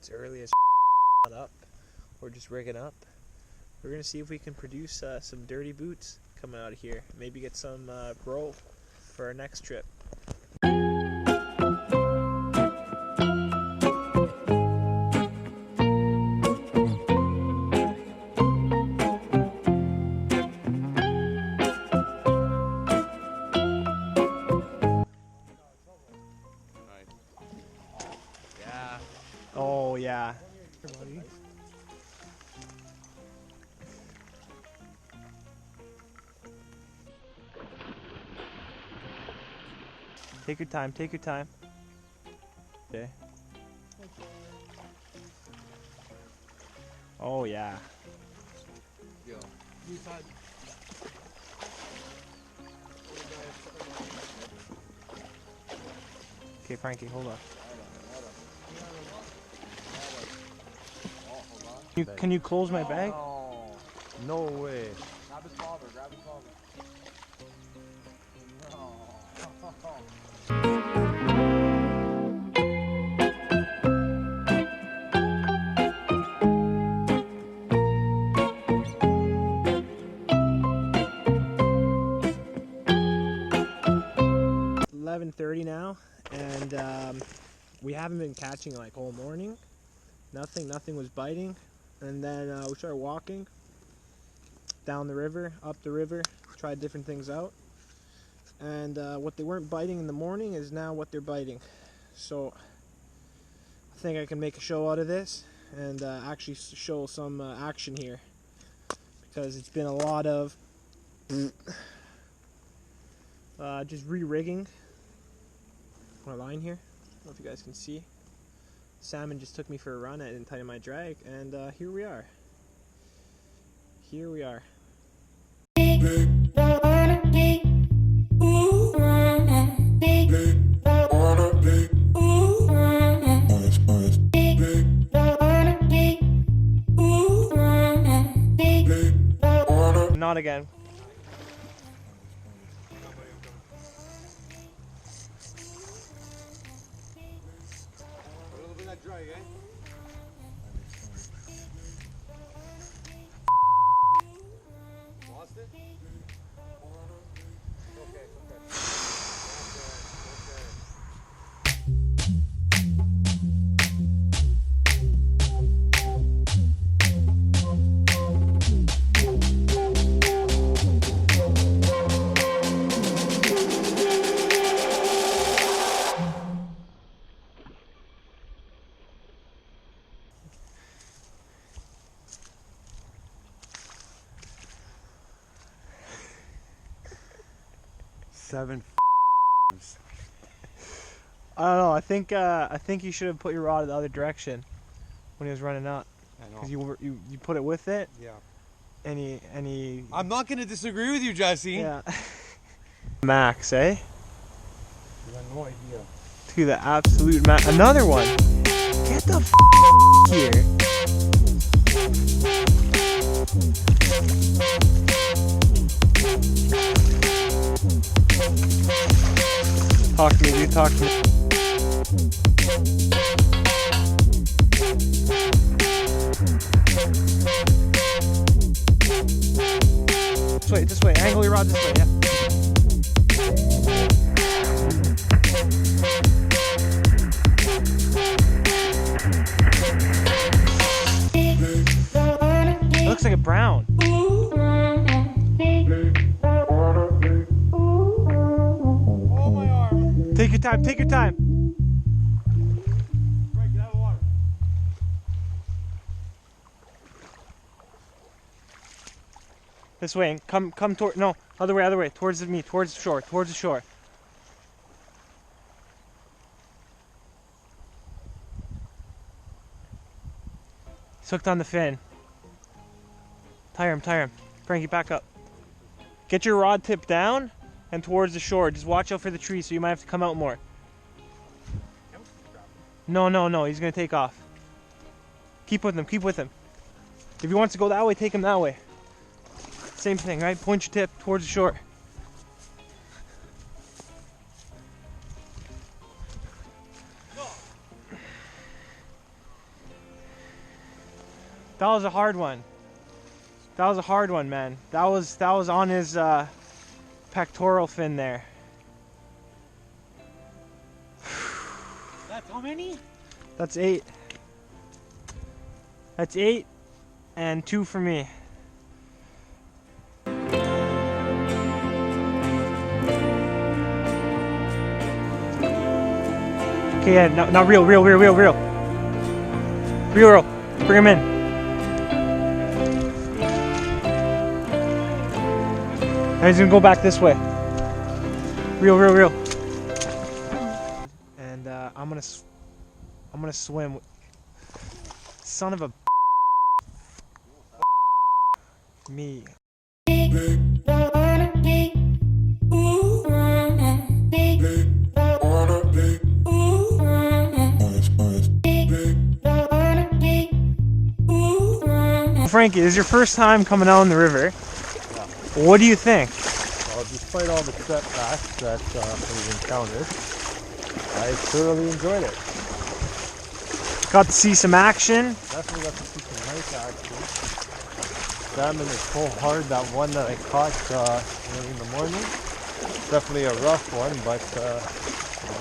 It's early as up. We're just rigging up. We're gonna see if we can produce some dirty boots coming out of here. Maybe get some roll for our next trip. Yeah. Oh yeah. Take your time, take your time. Okay. Oh yeah. Yo. Okay, Frankie, hold on. Can you close my bag? Oh, no way. Grab his father, grab his father. It's 11:30 now, and we haven't been catching like all morning. Nothing was biting, and then we started walking down the river, up the river, tried different things out, and what they weren't biting in the morning is now what they're biting. So I think I can make a show out of this and actually show some action here, because it's been a lot of just re-rigging my line here. I don't know if you guys can see. Salmon just took me for a run. I didn't tighten my drag, and here we are. Here we are. Not again. Dry, eh? Lost it? Okay, Seven. I don't know. I think you should have put your rod the other direction when he was running up, because you put it with it. Yeah. And he. I'm not gonna disagree with you, Jesse. Yeah. Max, eh? You have no idea. To the absolute max. Another one. Get the here. Talk to me, dude. Talk to me. This way. Angle your rod this way, yeah. It looks like a brown. Oh, my arm. Take your time, take your time. Right, get out of the water. This way, and come toward, no, other way, towards me, towards the shore. He's hooked on the fin. Tire him. Frankie, back up. Get your rod tip down and towards the shore. Just watch out for the trees, so you might have to come out more. No, he's gonna take off. Keep with him. If he wants to go that way, take him that way. Same thing, right? Point your tip towards the shore. That was a hard one. That was a hard one, man. That was on his pectoral fin there. That's how many? That's 8. That's 8 and 2 for me. Okay, yeah, now reel. Reel. Bring him in. Now he's gonna go back this way. Reel. And I'm gonna swim. Son of a me. Frankie, this is your first time coming out on the river. Yeah. What do you think? Well, despite all the setbacks that we've encountered, I thoroughly enjoyed it. Got to see some action. Definitely got to see some nice action. Salmon is so hard. That one that I caught early in the morning. Definitely a rough one, but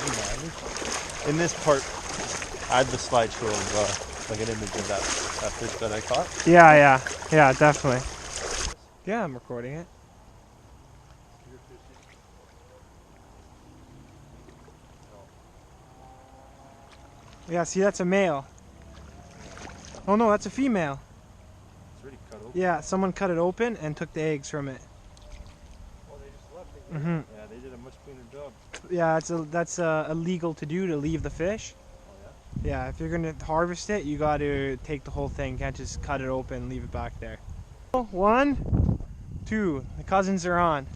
we managed. In this part, I had the slideshow of like an image of that fish that I caught. Yeah, definitely. Yeah, I'm recording it. Yeah, see, that's a male. Oh no, that's a female. It's already cut open. Yeah, someone cut it open and took the eggs from it. Oh, they just left it. Mhm. Yeah, they did a much cleaner job. Yeah, that's illegal to do, to leave the fish. Oh yeah? Yeah, if you're gonna harvest it, you got to take the whole thing. You can't just cut it open and leave it back there. 1, 2, the cousins are on.